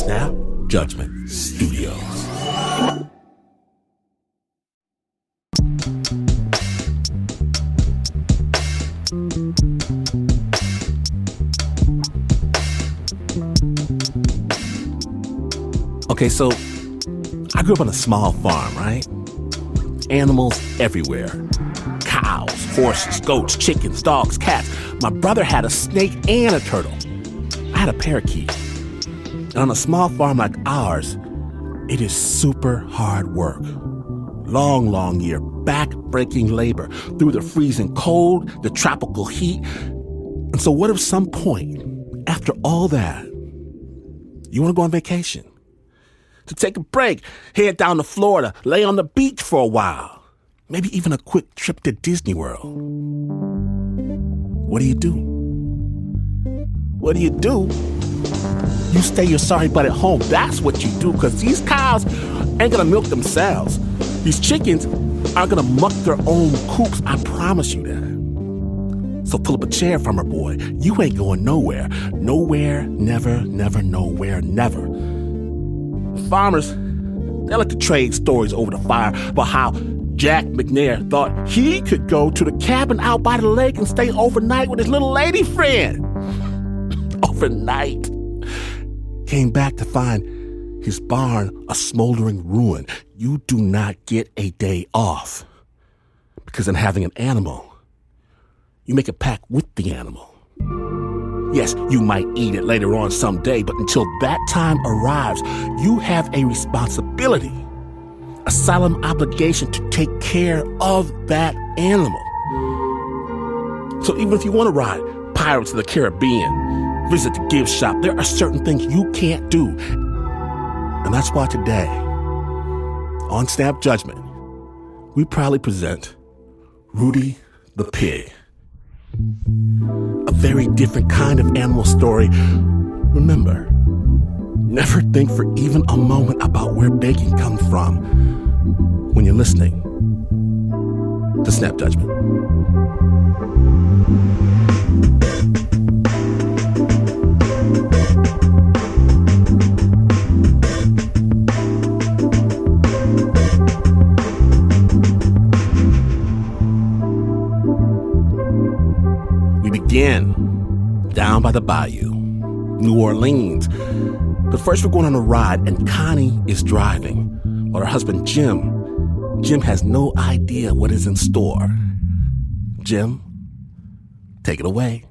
Snap Judgment Studios. Okay, so I grew up on a small farm, right? Animals everywhere. Cows, horses, goats, chickens, dogs, cats. My brother had a snake and a turtle. I had a parakeet. And on a small farm like ours, it is super hard work. Long, long year, back-breaking labor through the freezing cold, the tropical heat. And so what if some point, after all that, you want to go on vacation? To take a break, head down to Florida, lay on the beach for a while. Maybe even a quick trip to Disney World. What do you do? What do you do? You stay your sorry butt at home. That's what you do, because these cows ain't gonna milk themselves. These chickens aren't gonna muck their own coops, I promise you that. So pull up a chair, farmer boy. You ain't going nowhere. Nowhere, never, never, nowhere, never. Farmers, they like to trade stories over the fire about how Jack McNair thought he could go to the cabin out by the lake and stay overnight with his little lady friend. Overnight. Came back to find his barn a smoldering ruin. You do not get a day off. Because in having an animal, you make a pact with the animal. Yes, you might eat it later on someday, but until that time arrives, you have a responsibility, a solemn obligation to take care of that animal. So even if you want to ride Pirates of the Caribbean, visit the gift shop, there are certain things you can't do. And that's why today, on Snap Judgment, we proudly present Rooty the Pig. A very different kind of animal story. Remember, never think for even a moment about where bacon comes from when you're listening to Snap Judgment. Again, down by the bayou, New Orleans. But first we're going on a ride, and Connie is driving, while her husband Jim has no idea what is in store. Jim, take it away.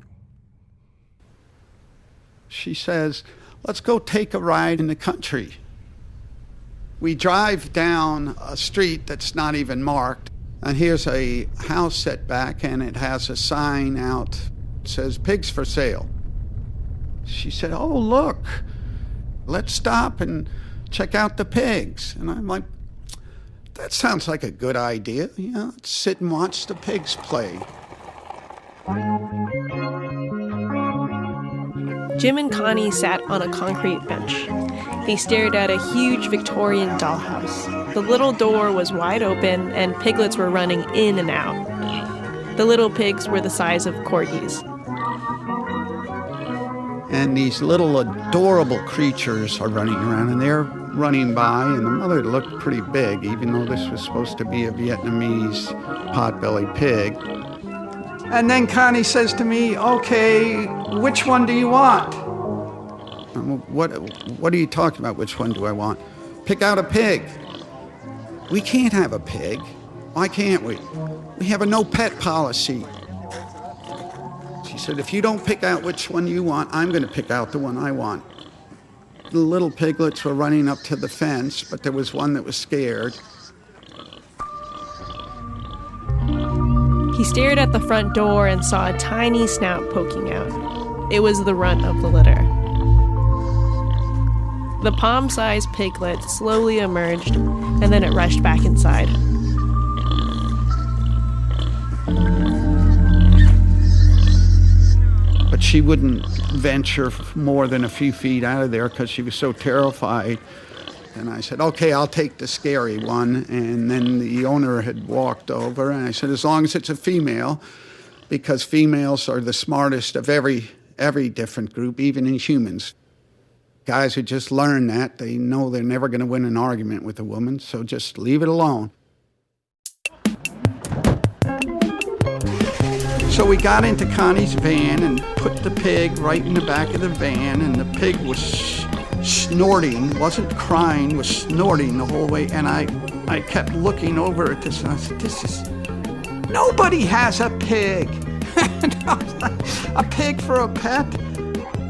She says, let's go take a ride in the country. We drive down a street that's not even marked, and here's a house set back, and it has a sign out. Says pigs for sale. She said, oh, look, let's stop and check out the pigs. And I'm like, that sounds like a good idea. Yeah, let's sit and watch the pigs play. Jim and Connie sat on a concrete bench. They stared at a huge Victorian dollhouse. The little door was wide open and piglets were running in and out. The little pigs were the size of corgis. And these little adorable creatures are running around, and they're running by, and the mother looked pretty big, even though this was supposed to be a Vietnamese pot-bellied pig. And then Connie says to me, okay, which one do you want? What are you talking about, which one do I want? Pick out a pig. We can't have a pig. Why can't we? We have a no-pet policy. She said, if you don't pick out which one you want, I'm going to pick out the one I want. The little piglets were running up to the fence, but there was one that was scared. He stared at the front door and saw a tiny snout poking out. It was the runt of the litter. The palm-sized piglet slowly emerged, and then it rushed back inside. But she wouldn't venture more than a few feet out of there because she was so terrified. And I said, okay, I'll take the scary one. And then the owner had walked over, and I said, as long as it's a female, because females are the smartest of every different group, even in humans. Guys who just learn that, they know they're never going to win an argument with a woman, so just leave it alone. So we got into Connie's van and put the pig right in the back of the van, and the pig was snorting, wasn't crying, was snorting the whole way. And I kept looking over at this, and I said, nobody has a pig. A pig for a pet?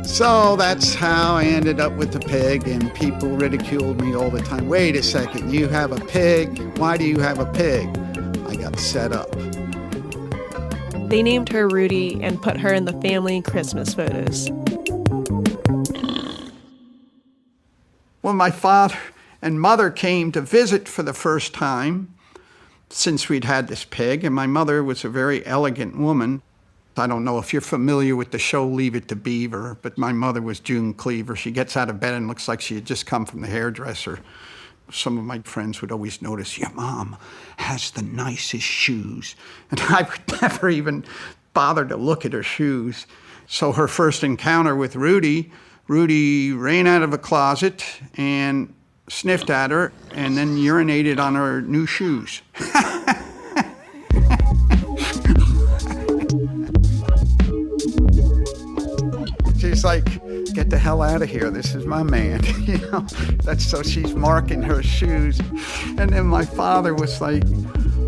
So that's how I ended up with the pig, and people ridiculed me all the time. Wait a second, you have a pig? Why do you have a pig? I got set up. They named her Rooty and put her in the family Christmas photos. When my father and mother came to visit for the first time, since we'd had this pig, and my mother was a very elegant woman. I don't know if you're familiar with the show Leave It to Beaver, but my mother was June Cleaver. She gets out of bed and looks like she had just come from the hairdresser. Some of my friends would always notice, your mom has the nicest shoes. And I would never even bother to look at her shoes. So her first encounter with Rooty ran out of a closet and sniffed at her and then urinated on her new shoes. She's like, get the hell out of here, this is my man, you know. That's so she's marking her shoes. And then my father was like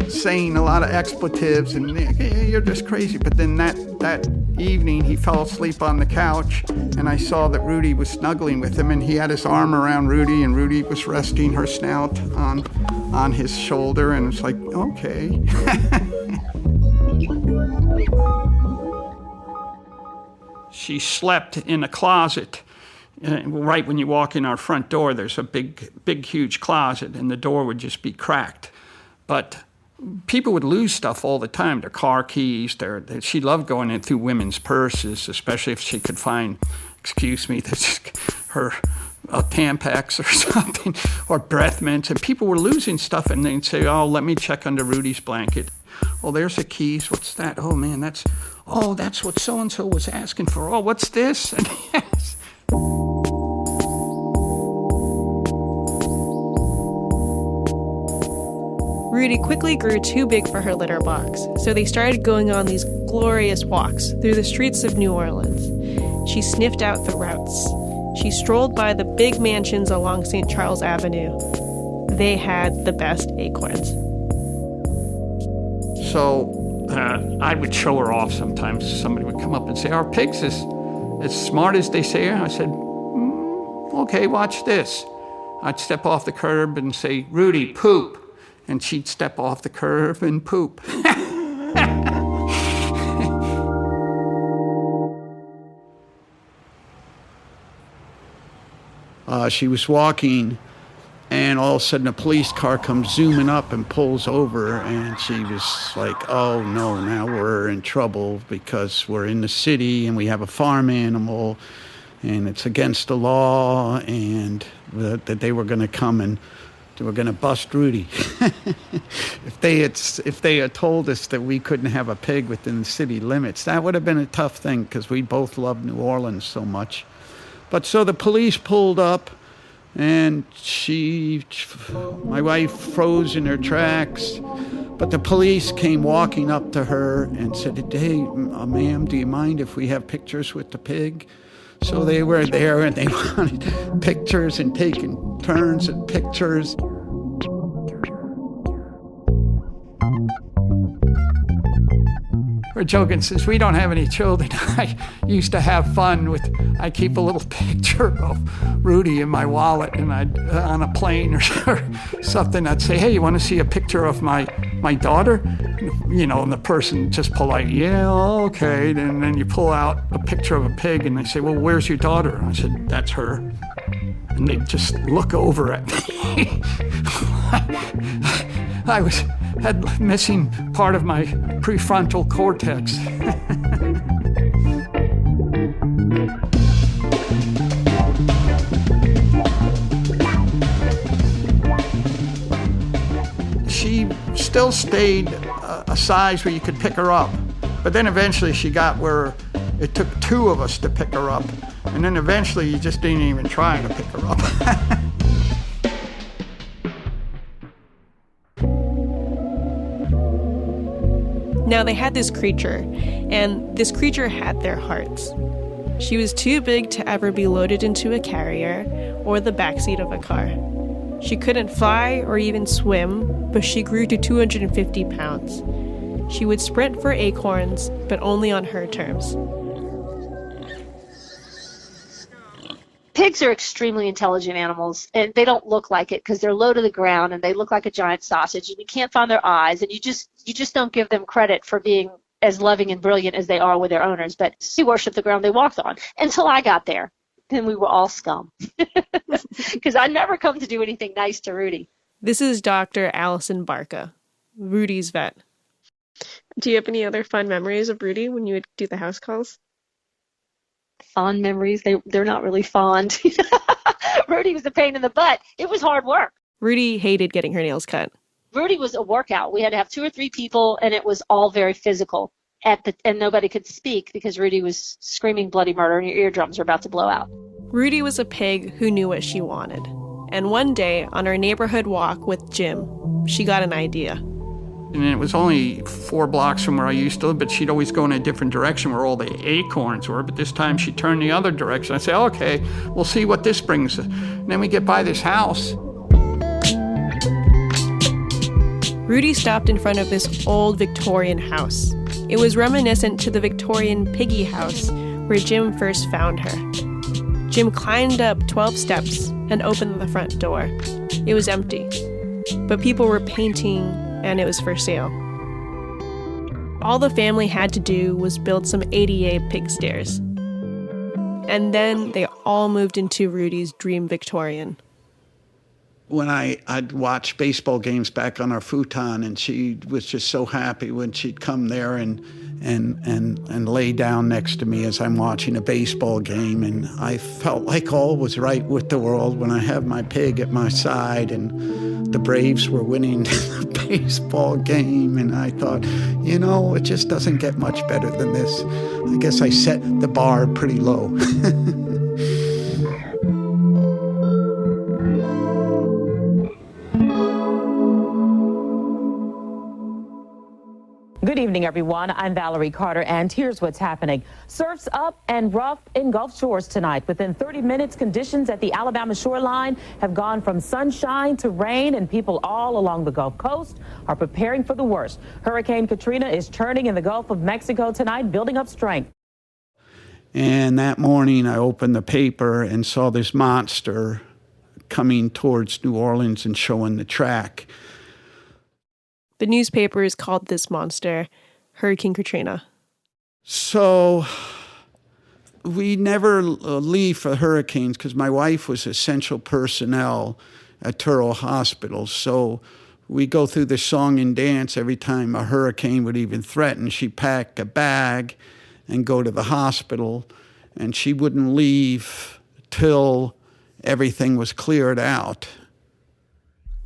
saying a lot of expletives and hey, you're just crazy. But then that evening he fell asleep on the couch and I saw that Rooty was snuggling with him and he had his arm around Rooty and Rooty was resting her snout on his shoulder, and it's like, okay. She slept in a closet. Right when you walk in our front door, there's a big, huge closet, and the door would just be cracked. But people would lose stuff all the time, their car keys. She loved going in through women's purses, especially if she could find, her Tampax or something, or breath mints. And people were losing stuff, and they'd say, oh, let me check under Rooty's blanket. Oh, there's the keys. What's that? Oh, man, that's what so-and-so was asking for. Oh, what's this? And yes. Rooty quickly grew too big for her litter box, so they started going on these glorious walks through the streets of New Orleans. She sniffed out the routes. She strolled by the big mansions along St. Charles Avenue. They had the best acorns. So I would show her off sometimes. Somebody would come up and say, are pigs as smart as they say? I said, okay, watch this. I'd step off the curb and say, Rooty, poop. And she'd step off the curb and poop. She was walking, and all of a sudden a police car comes zooming up and pulls over, and she was like, oh no, now we're in trouble because we're in the city and we have a farm animal and it's against the law, and that they were going to come and they were going to bust Rooty. If they had told us that we couldn't have a pig within the city limits, that would have been a tough thing because we both loved New Orleans so much. But so the police pulled up, and my wife froze in her tracks. But the police came walking up to her and said, hey, ma'am, do you mind if we have pictures with the pig? So they were there, and they wanted pictures and taking turns at pictures. We're joking, since we don't have any children, I used to have fun with, I keep a little picture of Rooty in my wallet, and I'd, on a plane or something, I'd say, hey, you want to see a picture of my daughter? You know, and the person just polite, yeah, okay. And then you pull out a picture of a pig, and they say, well, where's your daughter? And I said, that's her. And they just look over at me. I had missing part of my prefrontal cortex. She still stayed a size where you could pick her up, but then eventually she got where It took two of us to pick her up. And then eventually you just didn't even try to pick her up. Now they had this creature, and this creature had their hearts. She was too big to ever be loaded into a carrier or the backseat of a car. She couldn't fly or even swim, but she grew to 250 pounds. She would sprint for acorns, but only on her terms. Pigs are extremely intelligent animals, and they don't look like it because they're low to the ground and they look like a giant sausage, and you can't find their eyes, and you just don't give them credit for being as loving and brilliant as they are with their owners. But they worship the ground they walked on until I got there. Then we were all scum because I never come to do anything nice to Rooty. This is Dr. Alison Barca, Rooty's vet. Do you have any other fun memories of Rooty when you would do the house calls? Fond memories? They're not really fond. Rooty was a pain in the butt. It was hard work. Rooty hated getting her nails cut. Rooty was a workout. We had to have 2 or 3 people, and it was all very physical. And nobody could speak because Rooty was screaming bloody murder and your eardrums were about to blow out. Rooty was a pig who knew what she wanted. And one day, on her neighborhood walk with Jim, she got an idea. And it was only 4 blocks from where I used to live, but she'd always go in a different direction where all the acorns were. But this time she turned the other direction. I said, okay, we'll see what this brings us. And then we get by this house. Rooty stopped in front of this old Victorian house. It was reminiscent to the Victorian piggy house where Jim first found her. Jim climbed up 12 steps and opened the front door. It was empty, but people were painting and it was for sale. All the family had to do was build some ADA pig stairs. And then they all moved into Rooty's dream Victorian. When I'd watch baseball games back on our futon, and she was just so happy when she'd come there and lay down next to me as I'm watching a baseball game. And I felt like all was right with the world when I have my pig at my side and the Braves were winning the baseball game. And I thought, it just doesn't get much better than this. I guess I set the bar pretty low. Good evening, everyone. I'm Valerie Carter, and here's what's happening. Surf's up and rough in Gulf Shores tonight. Within 30 minutes, conditions at the Alabama shoreline have gone from sunshine to rain, and people all along the Gulf Coast are preparing for the worst. Hurricane Katrina is churning in the Gulf of Mexico tonight, building up strength. And that morning, I opened the paper and saw this monster coming towards New Orleans and showing the track. The newspapers called this monster Hurricane Katrina. So we never leave for hurricanes because my wife was essential personnel at Turo Hospital. So we go through the song and dance every time a hurricane would even threaten. She'd pack a bag and go to the hospital, and she wouldn't leave till everything was cleared out.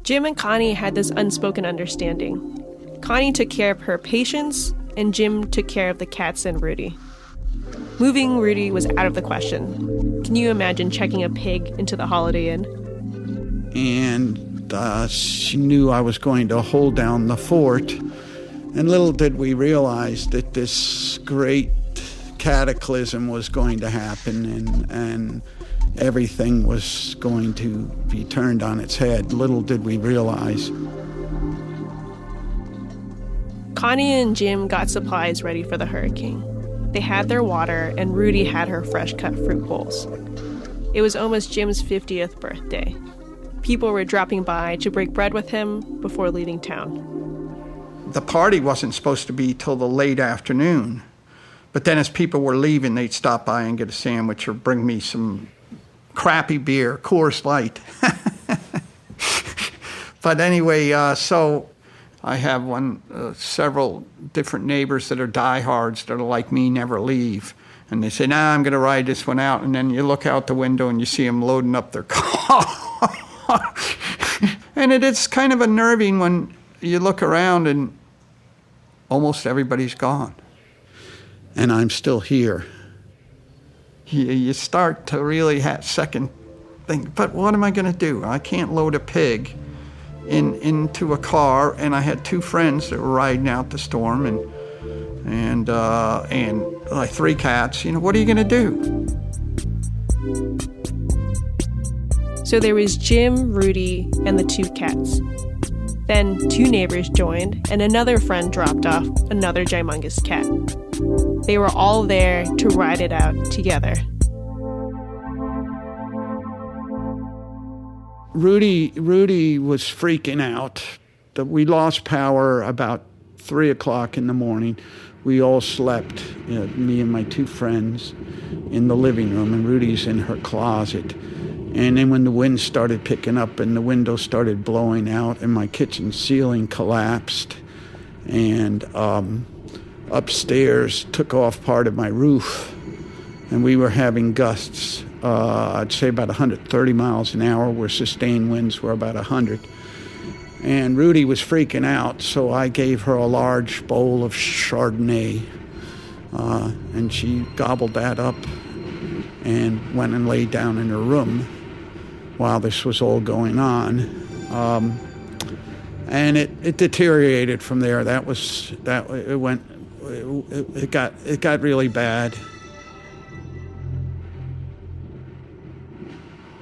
Jim and Connie had this unspoken understanding. Connie took care of her patients, and Jim took care of the cats and Rooty. Moving Rooty was out of the question. Can you imagine checking a pig into the Holiday Inn? And she knew I was going to hold down the fort. And little did we realize that this great cataclysm was going to happen, and everything was going to be turned on its head. Little did we realize. Connie and Jim got supplies ready for the hurricane. They had their water, and Rooty had her fresh-cut fruit bowls. It was almost Jim's 50th birthday. People were dropping by to break bread with him before leaving town. The party wasn't supposed to be till the late afternoon. But then as people were leaving, they'd stop by and get a sandwich or bring me some crappy beer, Coors Light. But anyway, so I have several different neighbors that are diehards that are like me, never leave. And they say, nah, I'm going to ride this one out. And then you look out the window and you see them loading up their car. And it's kind of unnerving when you look around and almost everybody's gone. And I'm still here. you start to really have second think, but what am I going to do? I can't load a pig into a car, and I had 2 friends that were riding out the storm, and like 3 cats. What are you going to do? So there was Jim, Rooty, and the 2 cats. Then 2 neighbors joined, and another friend dropped off another humongous cat. They were all there to ride it out together. Rooty was freaking out. We lost power about 3 o'clock in the morning. We all slept, me and my 2 friends, in the living room, and Rooty's in her closet. And then when the wind started picking up and the windows started blowing out and my kitchen ceiling collapsed, and upstairs took off part of my roof, and we were having gusts, I'd say about 130 miles an hour, where sustained winds were about 100. And Rooty was freaking out, so I gave her a large bowl of Chardonnay, and she gobbled that up and went and laid down in her room while this was all going on. And it deteriorated from there. It got really bad.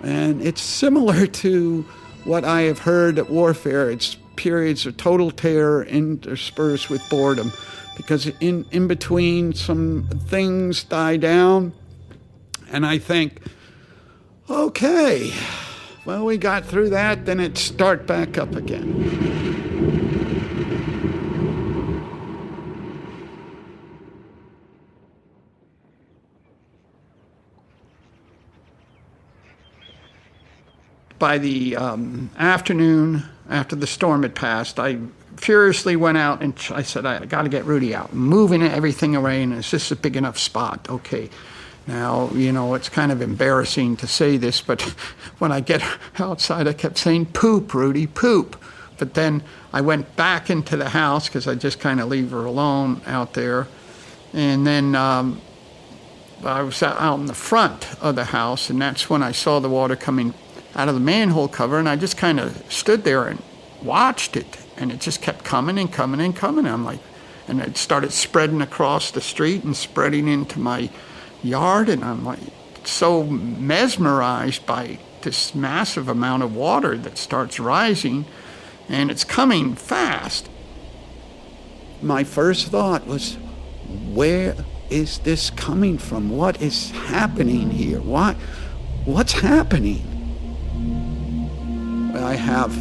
And it's similar to what I have heard at warfare. It's periods of total terror interspersed with boredom, because in between some things die down, and I think, okay, well, we got through that, then it start back up again. By the afternoon, after the storm had passed, I furiously went out and I said, I got to get Rooty out. I'm moving everything away, and is this a big enough spot? Okay. Now, it's kind of embarrassing to say this, but when I get outside, I kept saying, poop, Rooty, poop. But then I went back into the house, because I just kind of leave her alone out there. And then I was out in the front of the house, and that's when I saw the water coming out of the manhole cover, and I just kind of stood there and watched it, and it just kept coming and coming and coming. I'm like, and it started spreading across the street and spreading into my yard, and I'm like so mesmerized by this massive amount of water that starts rising, and it's coming fast. My first thought was, where is this coming from? What is happening here? What's happening? I have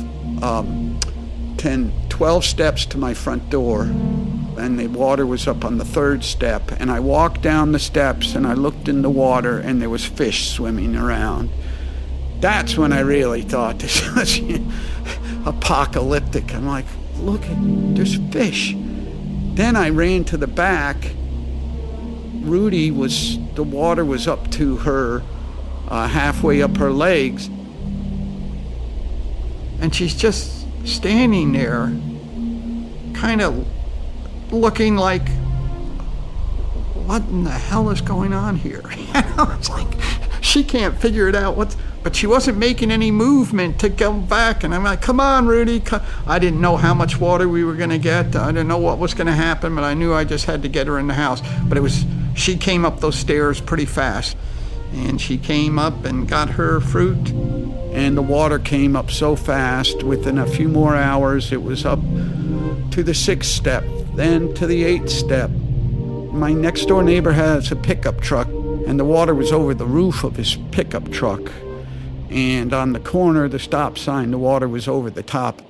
12 steps to my front door, and the water was up on the 3rd step, and I walked down the steps and I looked in the water, and there was fish swimming around. That's when I really thought this was apocalyptic. I'm like, look, there's fish. Then I ran to the back. Rooty the water was up to her, halfway up her legs, and she's just standing there, kind of looking like, what in the hell is going on here? It's like, she can't figure it out. But she wasn't making any movement to go back. And I'm like, come on, Rooty. I didn't know how much water we were going to get. I didn't know what was going to happen, but I knew I just had to get her in the house. But she came up those stairs pretty fast. And she came up and got her fruit. And the water came up so fast, within a few more hours, it was up to the 6th step, then to the 8th step. My next door neighbor has a pickup truck, and the water was over the roof of his pickup truck. And on the corner of the stop sign, the water was over the top.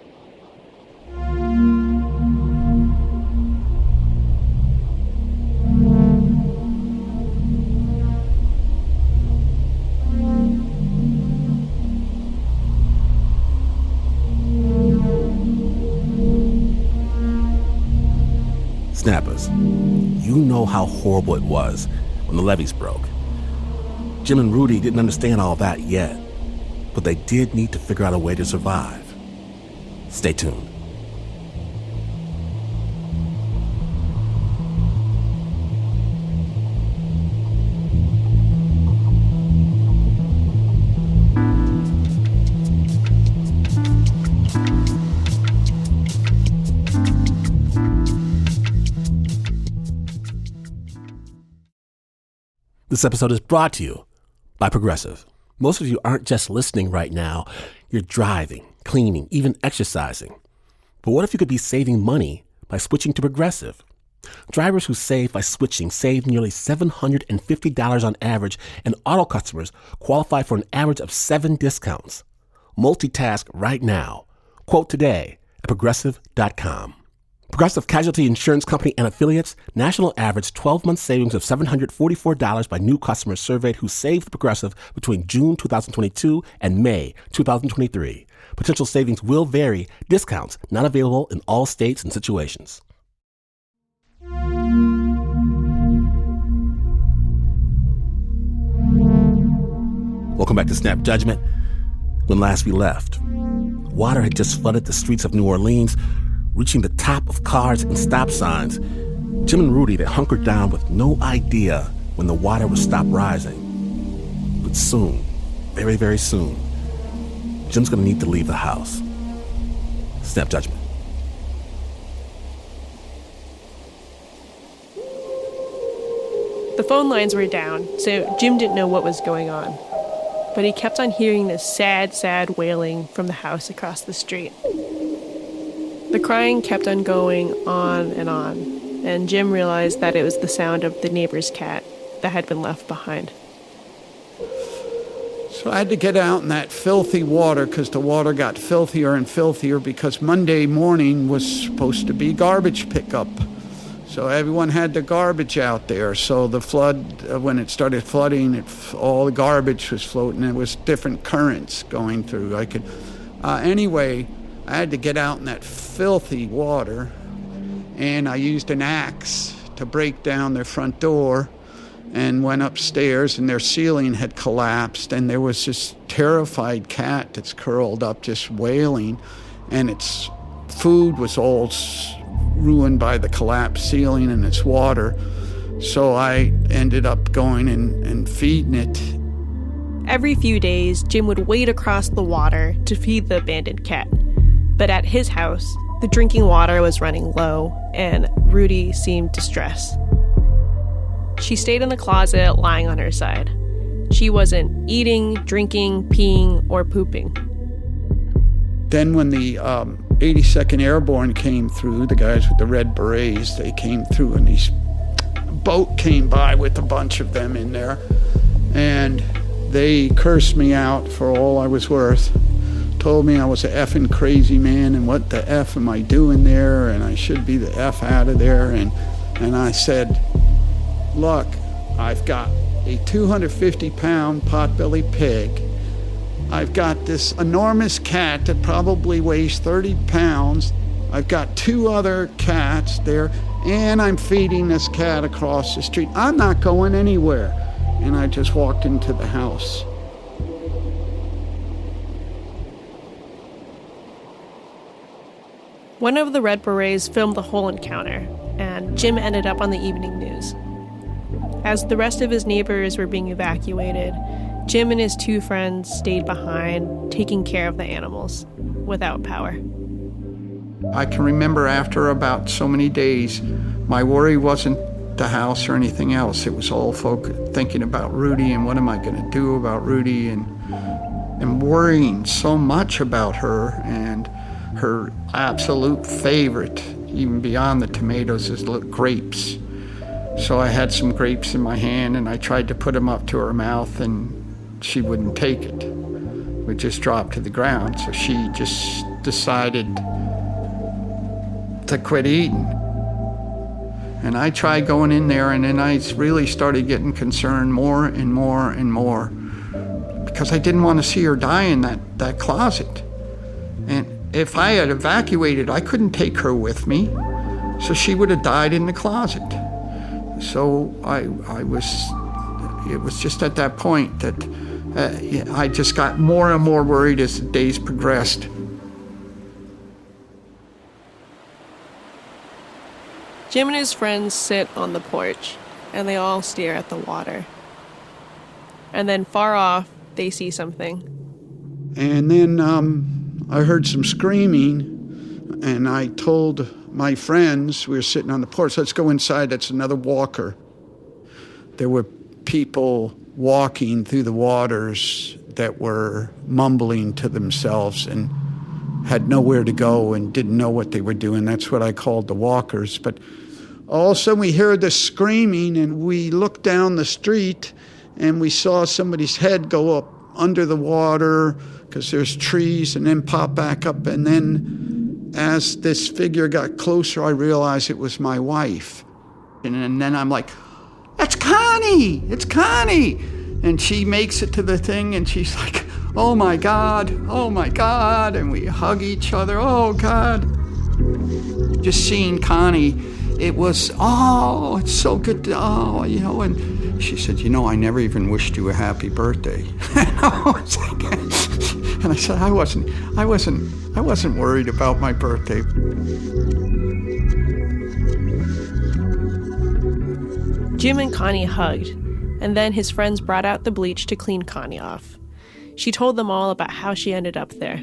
Snappers, you know how horrible it was when the levees broke. Jim and Rooty didn't understand all that yet, but they did need to figure out a way to survive. Stay tuned. This episode is brought to you by Progressive. Most of you aren't just listening right now. You're driving, cleaning, even exercising. But what if you could be saving money by switching to Progressive? Drivers who save by switching save nearly $750 on average, and auto customers qualify for an average of 7 discounts. Multitask right now. Quote today at Progressive.com. Progressive Casualty Insurance Company and affiliates, national average 12-month savings of $744 by new customers surveyed who saved Progressive between June 2022 and May 2023. Potential savings will vary. Discounts not available in all states and situations. Welcome back to Snap Judgment. When last we left, water had just flooded the streets of New Orleans, reaching the top of cars and stop signs. Jim and Rooty, they hunkered down with no idea when the water would stop rising. But soon, very, very soon, Jim's going to need to leave the house. Snap Judgment. The phone lines were down, so Jim didn't know what was going on. But he kept on hearing this sad, sad wailing from the house across the street. The crying kept on going on, and Jim realized that it was the sound of the neighbor's cat that had been left behind. So I had to get out in that filthy water because the water got filthier and filthier because Monday morning was supposed to be garbage pickup. So everyone had the garbage out there. So the flood, when it started flooding, all the garbage was floating. It was different currents going through. Anyway, I had to get out in that filthy water, and I used an axe to break down their front door and went upstairs, and their ceiling had collapsed, and there was this terrified cat that's curled up just wailing, and its food was all ruined by the collapsed ceiling and its water. So I ended up going and feeding it. Every few days, Jim would wade across the water to feed the abandoned cat. But at his house, the drinking water was running low, and Rooty seemed distressed. She stayed in the closet, lying on her side. She wasn't eating, drinking, peeing, or pooping. Then when the 82nd Airborne came through, the guys with the red berets, they came through, and this boat came by with a bunch of them in there, and they cursed me out for all I was worth. Told me I was an effing crazy man, and what the F am I doing there, and I should be the F out of there. And I said, look, I've got a 250-pound pot-bellied pig. I've got this enormous cat that probably weighs 30 pounds. I've got 2 other cats there, and I'm feeding this cat across the street. I'm not going anywhere. And I just walked into the house. One of the Red Berets filmed the whole encounter, and Jim ended up on the evening news. As the rest of his neighbors were being evacuated, Jim and his 2 friends stayed behind, taking care of the animals, without power. I can remember after about so many days, my worry wasn't the house or anything else. It was all thinking about Rooty and what am I going to do about Rooty, and worrying so much about her, and her absolute favorite, even beyond the tomatoes, is grapes. So I had some grapes in my hand, and I tried to put them up to her mouth, and she wouldn't take it. It would just drop to the ground. So she just decided to quit eating. And I tried going in there, and then I really started getting concerned more and more and more, because I didn't want to see her die in that closet. And if I had evacuated, I couldn't take her with me, so she would have died in the closet. So it was just at that point that I just got more and more worried as the days progressed. Jim and his friends sit on the porch, and they all stare at the water. And then far off, they see something. And then I heard some screaming, and I told my friends, we were sitting on the porch, let's go inside, that's another walker. There were people walking through the waters that were mumbling to themselves and had nowhere to go and didn't know what they were doing. That's what I called the walkers. But all of a sudden we heard this screaming, and we looked down the street and we saw somebody's head go up under the water because there's trees, and then pop back up. And then as this figure got closer, I realized it was my wife. And then I'm like, "It's Connie! It's Connie!" And she makes it to the thing, and she's like, "Oh my God, oh my God." And we hug each other, "Oh God." Just seeing Connie, it was, oh, it's so good to, oh, you know. And she said, "You know, I never even wished you a happy birthday." And I said, I wasn't worried about my birthday. Jim and Connie hugged, and then his friends brought out the bleach to clean Connie off. She told them all about how she ended up there.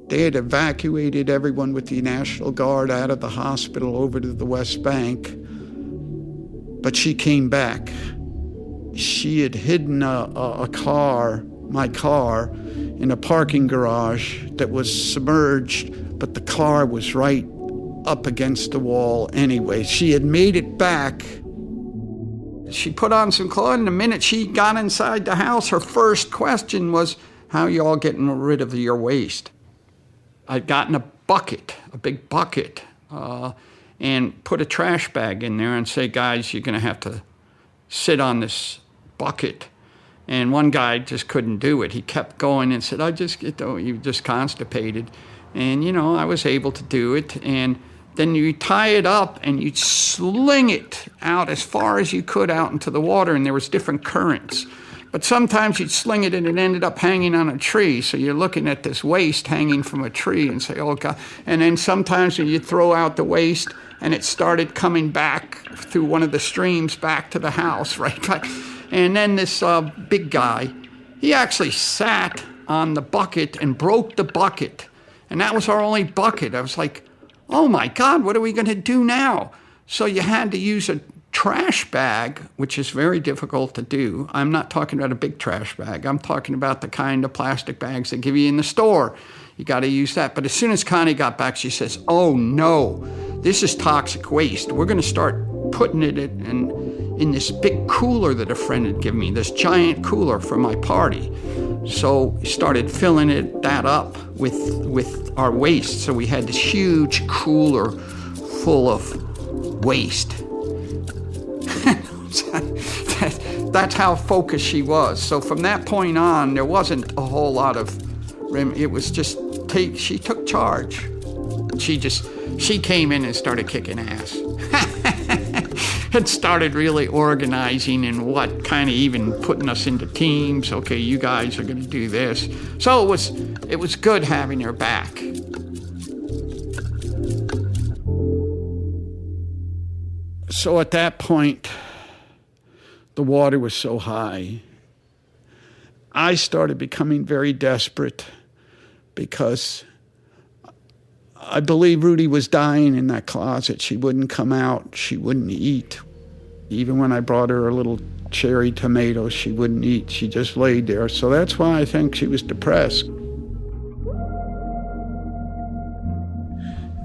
They had evacuated everyone with the National Guard out of the hospital over to the West Bank, but she came back. She had hidden my car, in a parking garage that was submerged, but the car was right up against the wall anyway. She had made it back. She put on some clothes, and the minute she got inside the house, her first question was, "How you all getting rid of your waste?" I'd gotten a bucket, a big bucket, and put a trash bag in there and say, "Guys, you're going to have to sit on this bucket." And one guy just couldn't do it. He kept going and said, "You just constipated." And, I was able to do it. And then you tie it up and you'd sling it out as far as you could out into the water, and there was different currents. But sometimes you'd sling it and it ended up hanging on a tree. So you're looking at this waste hanging from a tree and say, "Oh God." And then sometimes when you throw out the waste and it started coming back through one of the streams back to the house, right? And then this big guy, he actually sat on the bucket and broke the bucket. And that was our only bucket. I was like, "Oh my God, what are we going to do now?" So you had to use a trash bag, which is very difficult to do. I'm not talking about a big trash bag. I'm talking about the kind of plastic bags they give you in the store. You got to use that. But as soon as Connie got back, she says, "Oh no, this is toxic waste. We're going to start putting it in this big cooler that a friend had given me, this giant cooler for my party." So we started filling that up with our waste. So we had this huge cooler full of waste. That's how focused she was. So from that point on, there wasn't a whole lot of, it was just, she took charge. She came in and started kicking ass. And started really organizing and kind of even putting us into teams. Okay, you guys are going to do this. So it was good having her back. So at that point, the water was so high, I started becoming very desperate because I believe Rooty was dying in that closet. She wouldn't come out. She wouldn't eat. Even when I brought her a little cherry tomato, she wouldn't eat. She just laid there. So that's why I think she was depressed.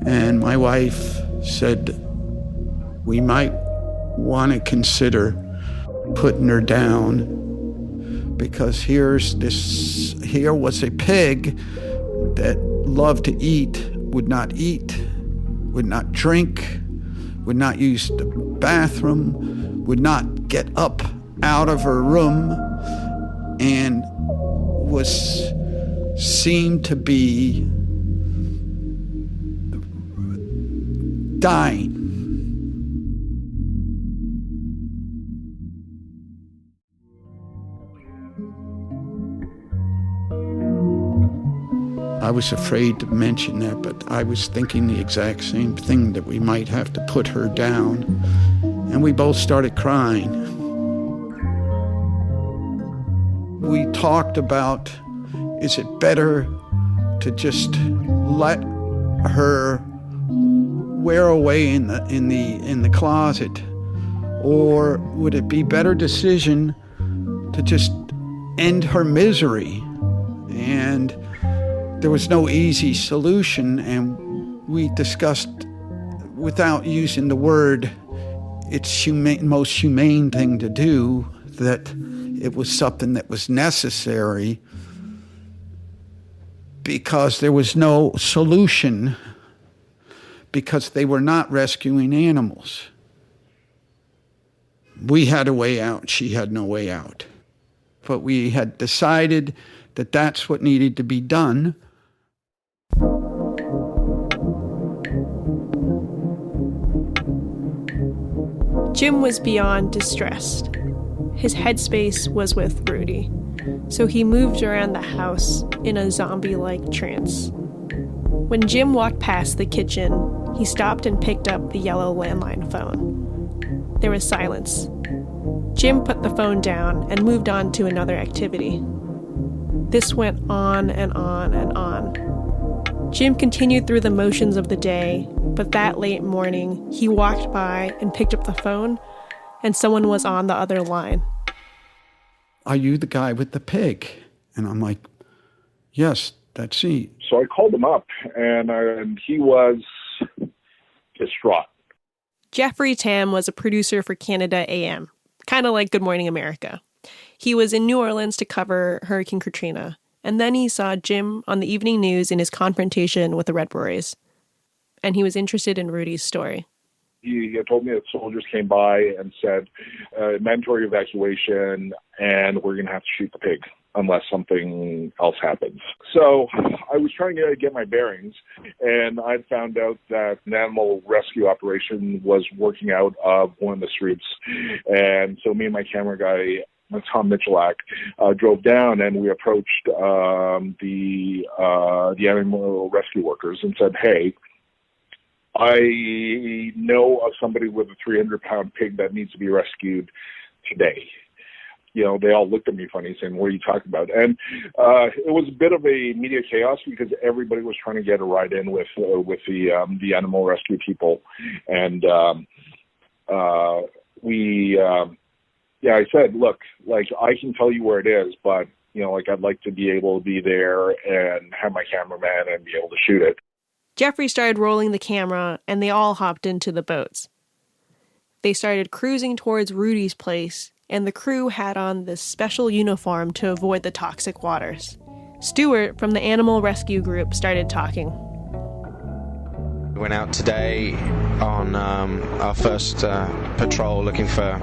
And my wife said, "We might want to consider putting her down, because here was a pig that loved to eat, would not drink, would not use the bathroom, would not get up out of her room, and seemed to be dying." I was afraid to mention that, but I was thinking the exact same thing, that we might have to put her down. And we both started crying. We talked about, is it better to just let her wear away in the closet, or would it be better decision to just end her misery. And there was no easy solution, and we discussed, without using the word, it's most humane thing to do, that it was something that was necessary because there was no solution, because they were not rescuing animals. We had a way out, she had no way out. But we had decided that that's what needed to be done. Jim was beyond distressed. His headspace was with Rooty, so he moved around the house in a zombie-like trance. When Jim walked past the kitchen, he stopped and picked up the yellow landline phone. There was silence. Jim put the phone down and moved on to another activity. This went on and on and on. Jim continued through the motions of the day, but that late morning, he walked by and picked up the phone, and someone was on the other line. Are you the guy with the pig? And I'm like, yes, that's he. So I called him up, and he was distraught. Jeffery Tam was a producer for Canada AM, kind of like Good Morning America. He was in New Orleans to cover Hurricane Katrina, and then he saw Jim on the evening news in his confrontation with the Red Berets, and he was interested in Rooty's story. He had told me that soldiers came by and said, mandatory evacuation, and we're going to have to shoot the pig unless something else happens. So I was trying to get my bearings, and I found out that an animal rescue operation was working out of one of the streets. And so me and my camera guy, Tom Michalak, drove down, and we approached the animal rescue workers and said, hey, I know of somebody with a 300-pound pig that needs to be rescued today. You know, they all looked at me funny saying, what are you talking about? And it was a bit of a media chaos because everybody was trying to get a ride in with the animal rescue people. And I said, look, like, I can tell you where it is, but, you know, like, I'd like to be able to be there and have my cameraman and be able to shoot it. Jeffrey started rolling the camera, and they all hopped into the boats. They started cruising towards Rooty's place, and the crew had on this special uniform to avoid the toxic waters. Stuart from the animal rescue group started talking. We went out today on our first patrol looking for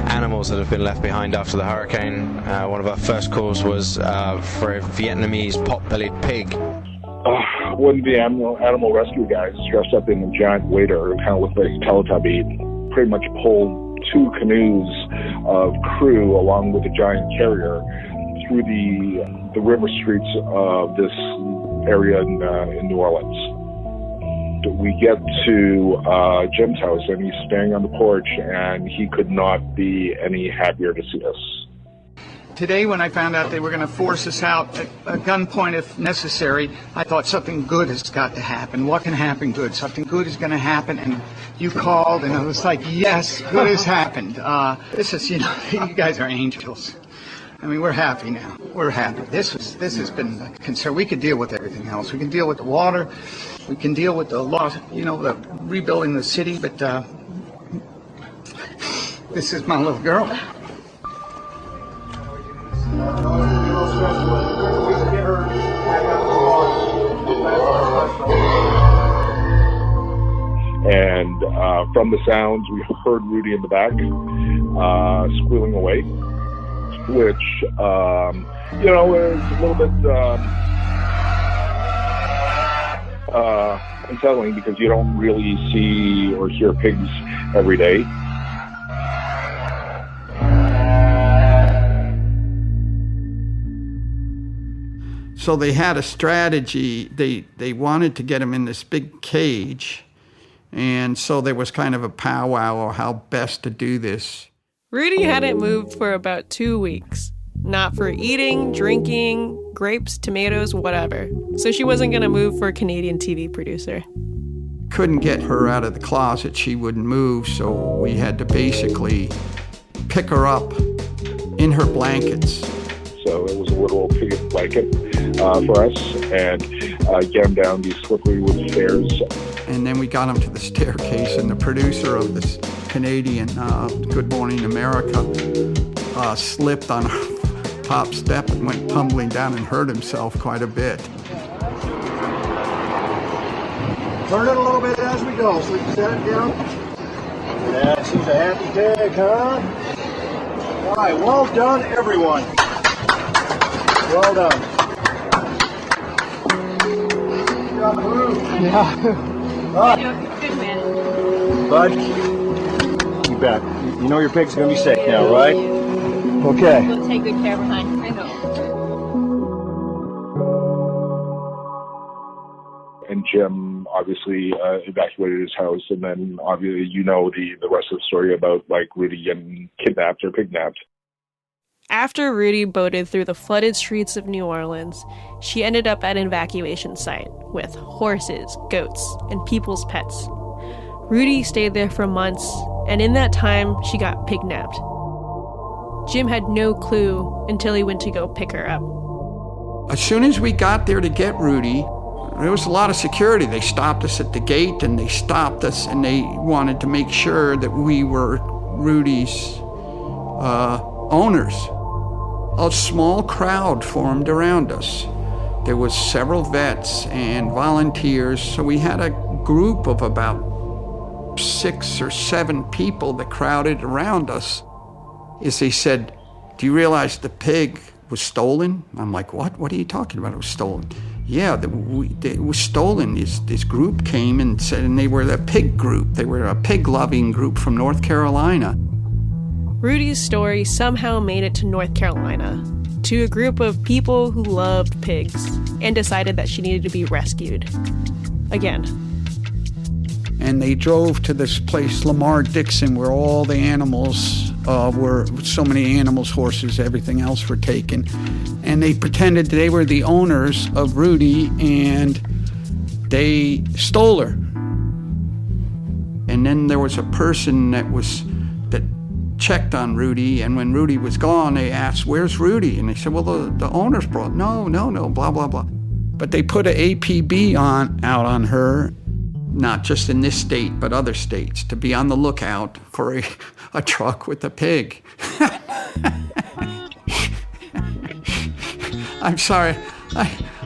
animals that have been left behind after the hurricane. One of our first calls was for a Vietnamese pot-bellied pig. One of the animal rescue guys dressed up in a giant waiter, kind of looked like a Teletubby, pretty much pulled 2 canoes of crew along with a giant carrier through the river streets of this area in New Orleans. We get to Jim's house, and he's standing on the porch, and he could not be any happier to see us. Today, when I found out they were going to force us out at gunpoint if necessary, I thought something good has got to happen. What can happen good? Something good is going to happen, and you called, and I was like, yes, good has happened. This is, you know, you guys are angels. I mean, we're happy now. We're happy. This has been a concern. We could deal with everything else. We can deal with the water. We can deal with the loss, you know, the rebuilding the city, but this is my little girl. And from the sounds, we heard Rooty in the back squealing away, which, you know, is a little bit unsettling because you don't really see or hear pigs every day. So they had a strategy. They wanted to get him in this big cage, and so there was kind of a powwow on how best to do this. Rooty hadn't moved for about 2 weeks. Not for eating, drinking, grapes, tomatoes, whatever. So she wasn't going to move for a Canadian TV producer. Couldn't get her out of the closet. She wouldn't move, so we had to basically pick her up in her blankets. So it was a little piggy blanket for us, and get him down these slippery wood stairs. And then we got him to the staircase, and the producer of this Canadian Good Morning America slipped on a top step and went tumbling down and hurt himself quite a bit. Turn it a little bit as we go, so we can set it down. Yeah, she's a happy pig, huh? All right, well done, everyone. Well done. Yeah. All right. Good man. Bud, you bet. You know your pig's going to be safe now, right? Okay. We'll take good care of her, honey. I know. And Jim obviously evacuated his house, and then obviously the rest of the story about like Rooty getting kidnapped or pignapped. After Rooty boated through the flooded streets of New Orleans, she ended up at an evacuation site with horses, goats, and people's pets. Rooty stayed there for months, and in that time, she got pignapped. Jim had no clue until he went to go pick her up. As soon as we got there to get Rooty, there was a lot of security. They stopped us at the gate, and they stopped us, and they wanted to make sure that we were Rooty's owners. A small crowd formed around us. There was several vets and volunteers, so we had a group of about 6 or 7 people that crowded around us. As they said, "Do you realize the pig was stolen?" I'm like, "What? What are you talking about? It was stolen." "Yeah, it was stolen." This group came and said, and they were the pig group. They were a pig-loving group from North Carolina. Rooty's story somehow made it to North Carolina, to a group of people who loved pigs and decided that she needed to be rescued. Again. And they drove to this place, Lamar Dixon, where all the animals were, so many animals, horses, everything else were taken. And they pretended they were the owners of Rooty, and they stole her. And then there was a person that checked on Rooty, and when Rooty was gone, they asked, "Where's Rooty?" And they said, "Well, the owners brought." No, blah, blah, blah. But they put an APB out on her, not just in this state, but other states, to be on the lookout for a truck with a pig. I'm sorry.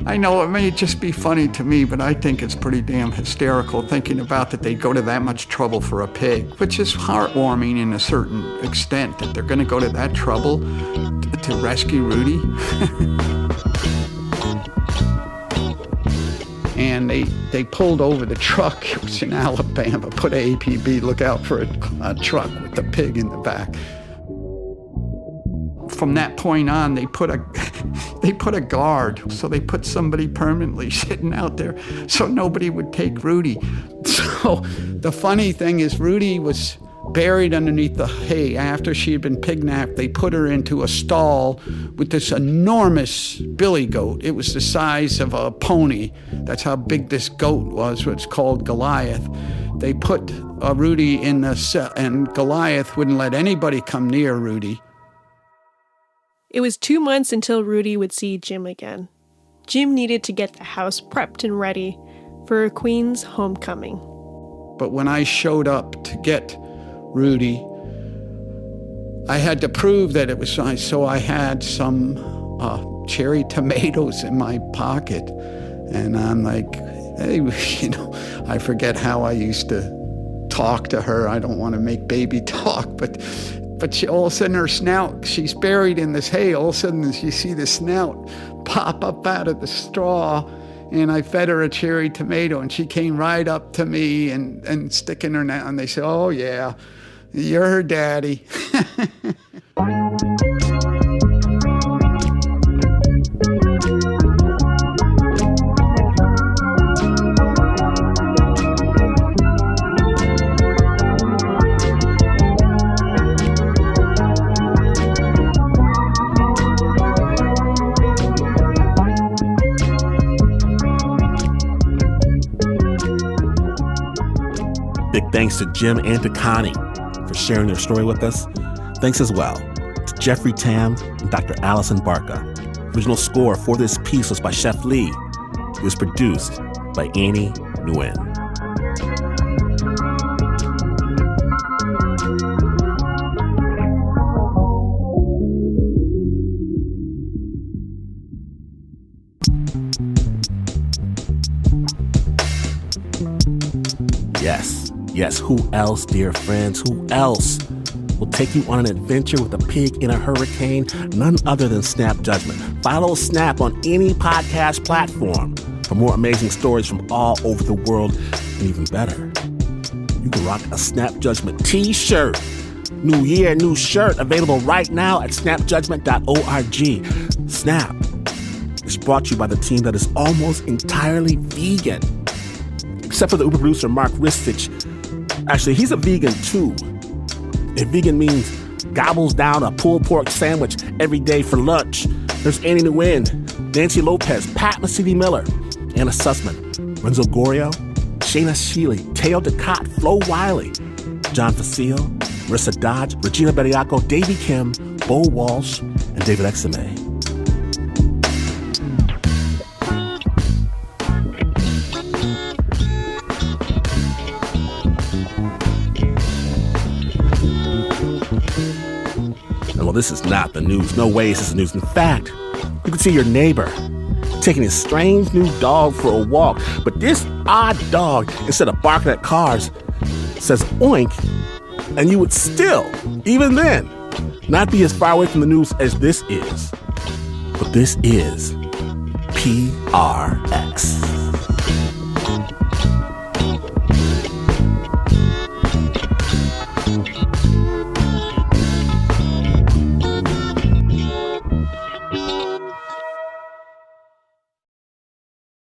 I know it may just be funny to me, but I think it's pretty damn hysterical thinking about that they'd go to that much trouble for a pig, which is heartwarming in a certain extent, that they're going to go to that trouble to rescue Rooty. And they pulled over the truck. It was in Alabama. Put a APB, look out for a truck with the pig in the back. From that point on, they put a guard. So they put somebody permanently sitting out there so nobody would take Rooty. So the funny thing is, Rooty was buried underneath the hay. After she had been pignapped, they put her into a stall with this enormous billy goat. It was the size of a pony. That's how big this goat was. It's called Goliath. They put Rooty in the cell, and Goliath wouldn't let anybody come near Rooty. It was 2 months until Rooty would see Jim again. Jim needed to get the house prepped and ready for a queen's homecoming. But when I showed up to get Rooty, I had to prove that it was I, so I had some cherry tomatoes in my pocket. And I'm like, hey, I forget how I used to talk to her. I don't want to make baby talk, but she, all of a sudden her snout, she's buried in this hay, all of a sudden you see the snout pop up out of the straw, and I fed her a cherry tomato, and she came right up to me and sticking her now, and they said, "Oh yeah, you're her daddy." Big thanks to Jim and to Connie for sharing their story with us. Thanks as well to Jeffery Tam and Dr. Alison Barca. Original score for this piece was by Cheflee. It was produced by Annie Nguyen. Yes, who else, dear friends? Who else will take you on an adventure with a pig in a hurricane? None other than Snap Judgment. Follow Snap on any podcast platform for more amazing stories from all over the world. And even better, you can rock a Snap Judgment t-shirt. New year, new shirt, available right now at snapjudgment.org. Snap is brought to you by the team that is almost entirely vegan. Except for the Uber producer, Mark Ristich. Actually, he's a vegan too. If vegan means gobbles down a pulled pork sandwich every day for lunch, there's Annie Nguyen, Nancy Lopez, Pat Mesiti-Miller, Anna Sussman, Renzo Gorio, Shayna Shealy, Teo Ducot, Flo Wiley, John Facile, Marissa Dodge, Regina Bediaco, Davey Kim, Bo Walsh, and David Exime. Well, this is not the news. No way is this the news. In fact, you can see your neighbor taking his strange new dog for a walk. But this odd dog, instead of barking at cars, says oink, and you would still, even then, not be as far away from the news as this is. But this is PRX.